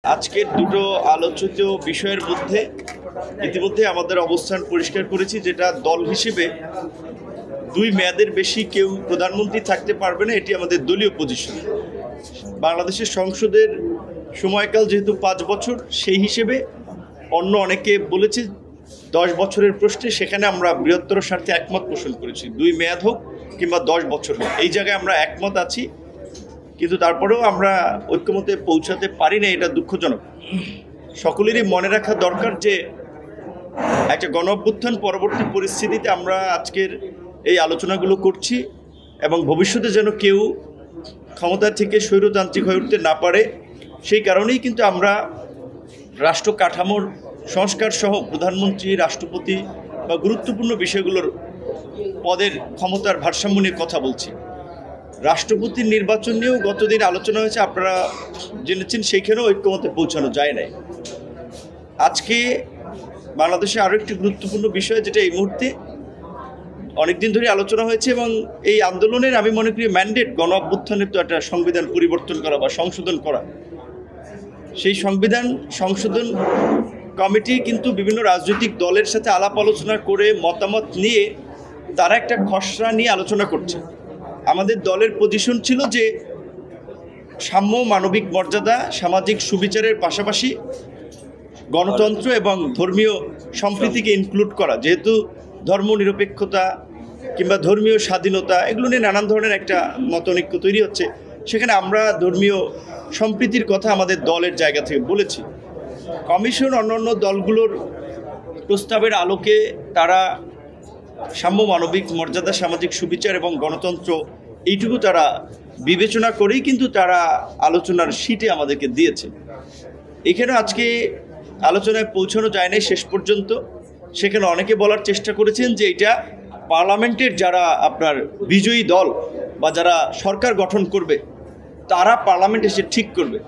আজকের দুটো আলোচিত বিষয়ের মধ্যে ইতিমধ্যে আমাদের অবস্থান পরিষ্কার করেছি, যেটা দল হিসেবে 2 মেয়াদের বেশি কেউ প্রধানমন্ত্রী থাকতে পারবে না, এটি আমাদের দলীয় পজিশন। বাংলাদেশের সংসদের সময়কাল যেহেতু 5 বছর, সেই হিসেবে অন্য অনেকে বলেছে 10 বছরের প্রশ্নে, সেখানে আমরা বৃহত্তর স্বার্থে একমত পোষণ করেছি। 2 মেয়াদ হোক কিংবা 10 বছর হোক, এই জায়গায় আমরা একমত আছি। কিন্তু তারপরেও আমরা ঐক্যমতে পৌঁছাতে পারি না, এটা দুঃখজনক। সকলেরই মনে রাখা দরকার যে একটা গণ-অভ্যুত্থান পরবর্তী পরিস্থিতিতে আমরা আজকের এই আলোচনাগুলো করছি, এবং ভবিষ্যতে যেন কেউ ক্ষমতা থেকে স্বৈরতান্ত্রিক হয়ে উঠতে না পারে, সেই কারণেই কিন্তু আমরা রাষ্ট্র কাঠামোর সংস্কার সহ প্রধানমন্ত্রী, রাষ্ট্রপতি বা গুরুত্বপূর্ণ বিষয়গুলোর পদের ক্ষমতার ভারসাম্য নিয়ে কথা বলছি। রাষ্ট্রপতির নির্বাচন নিয়েও গতদিন আলোচনা হয়েছে, আপনারা জেনেছেন, সেইখানেও ঐক্যমতে পৌঁছানো যায় নাই। আজকে বাংলাদেশে আরও একটি গুরুত্বপূর্ণ বিষয়, যেটা এই মুহূর্তে অনেকদিন ধরে আলোচনা হয়েছে, এবং এই আন্দোলনের আমি মনে করি ম্যান্ডেট গণ-অভ্যুত্থানের তো একটা সংবিধান পরিবর্তন করা বা সংশোধন করা। সেই সংবিধান সংশোধন কমিটি কিন্তু বিভিন্ন রাজনৈতিক দলের সাথে আলাপ আলোচনা করে মতামত নিয়ে তারা একটা খসড়া নিয়ে আলোচনা করছে। আমাদের দলের পজিশন ছিল যে সাম্য, মানবিক মর্যাদা, সামাজিক সুবিচারের পাশাপাশি গণতন্ত্র এবং ধর্মীয় সম্প্রীতিকে ইনক্লুড করা, যেহেতু ধর্মনিরপেক্ষতা কিংবা ধর্মীয় স্বাধীনতা এগুলো নিয়ে নানান ধরনের একটা মতনৈক্য তৈরি হচ্ছে, সেখানে আমরা ধর্মীয় সম্প্রীতির কথা আমাদের দলের জায়গা থেকে বলেছি। কমিশন অন্যান্য দলগুলোর প্রস্তাবের আলোকে তারা সাম্য, মানবিক মর্যাদা, সামাজিক সুবিচার এবং গণতন্ত্র এইটুকু তারা বিবেচনা করেই কিন্তু তারা আলোচনার সিটে আমাদেরকে দিয়েছে। এখানে আজকে আলোচনায় পৌঁছানো যায় নাই শেষ পর্যন্ত। সেখানে অনেকে বলার চেষ্টা করেছেন যে এটা পার্লামেন্টের যারা আপনার বিজয়ী দল বা যারা সরকার গঠন করবে তারা পার্লামেন্ট এসে ঠিক করবে।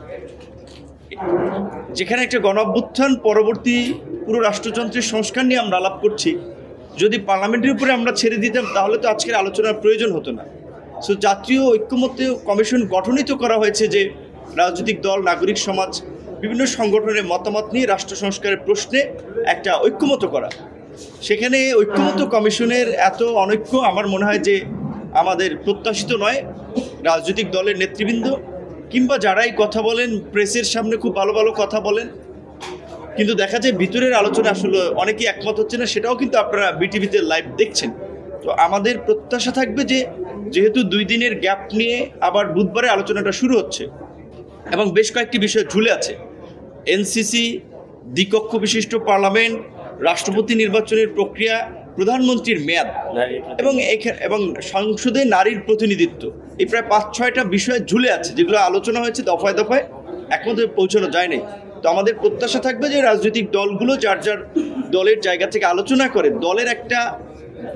যেখানে একটা গণ-অভ্যুত্থান পরবর্তী পুরো রাষ্ট্রযন্ত্রের সংস্কার নিয়ে আমরা আলাপ করছি, যদি পার্লামেন্টের উপরে আমরা ছেড়ে দিতাম তাহলে তো আজকের আলোচনার প্রয়োজন হতো না। সো জাতীয় ঐক্যমত্য কমিশন গঠনই তো করা হয়েছে যে রাজনৈতিক দল, নাগরিক সমাজ, বিভিন্ন সংগঠনের মতামত নিয়ে রাষ্ট্র সংস্কারের প্রশ্নে একটা ঐক্যমত্য করা। সেখানে ঐক্যমত্য কমিশনের এত অনৈক্য আমার মনে হয় যে আমাদের প্রত্যাশিত নয়। রাজনৈতিক দলের নেতৃবৃন্দ কিংবা যারাই কথা বলেন, প্রেসের সামনে খুব ভালো ভালো কথা বলেন, কিন্তু দেখা যায় ভিতরের আলোচনা আসলে অনেকেই একমত হচ্ছে না, সেটাও কিন্তু আপনারা বিটিভিতে লাইভ দেখছেন। তো আমাদের প্রত্যাশা থাকবে যে যেহেতু 2 দিনের গ্যাপ নিয়ে আবার বুধবারে আলোচনাটা শুরু হচ্ছে এবং বেশ কয়েকটি বিষয় ঝুলে আছে, এনসিসি, দ্বিকক্ষ বিশিষ্ট পার্লামেন্ট, রাষ্ট্রপতি নির্বাচনের প্রক্রিয়া, প্রধানমন্ত্রীর মেয়াদ এবং সংসদে নারীর প্রতিনিধিত্ব, এই প্রায় 5-6টা বিষয় ঝুলে আছে, যেগুলো আলোচনা হয়েছে দফায় দফায়, একমতে পৌঁছানো যায় নাই। তো আমাদের প্রত্যাশা থাকবে যে রাজনৈতিক দলগুলো যার যার দলের জায়গা থেকে আলোচনা করে দলের একটা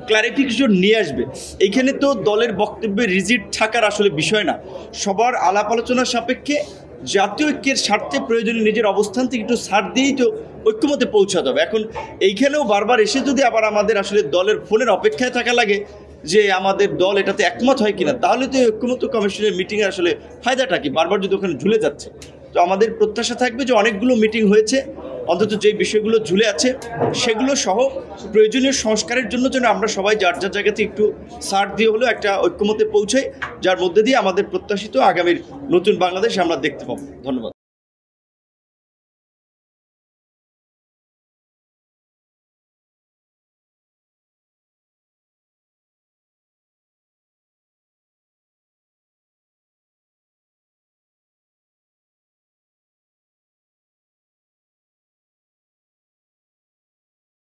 ক্লারিফিকেশন নিয়ে আসবে। এইখানে তো দলের বক্তব্যে রিজিড থাকার আসলে বিষয় না, সবার আলাপ আলোচনার সাপেক্ষে জাতীয় ঐক্যের স্বার্থে প্রয়োজনে নিজের অবস্থান থেকে একটু ছাড় দিয়েই তো ঐক্যমতে পৌঁছাতে হবে। এখন এইখানেও বারবার এসে যদি আবার আমাদের আসলে দলের ফোনের অপেক্ষায় থাকা লাগে যে আমাদের দল এটাতে একমত হয় কিনা, তাহলে তো ঐক্যমত্য কমিশনের মিটিংয়ে আসলে ফায়দাটা কি, বারবার যদি ওখানে ঝুলে যাচ্ছে। তো আমাদের প্রত্যাশা থাকবে যে অনেকগুলো মিটিং হয়েছে, অন্তত যে বিষয়গুলো ঝুলে আছে সেগুলো সহ প্রয়োজনীয় সংস্কারের জন্য যেন আমরা সবাই যার যার জায়গাতে একটু ছাড় দিয়ে হলেও একটা ঐক্যমতে পৌঁছাই, যার মধ্যে দিয়ে আমাদের প্রত্যাশিত আগামীর নতুন বাংলাদেশ আমরা দেখতে পাবো। ধন্যবাদ।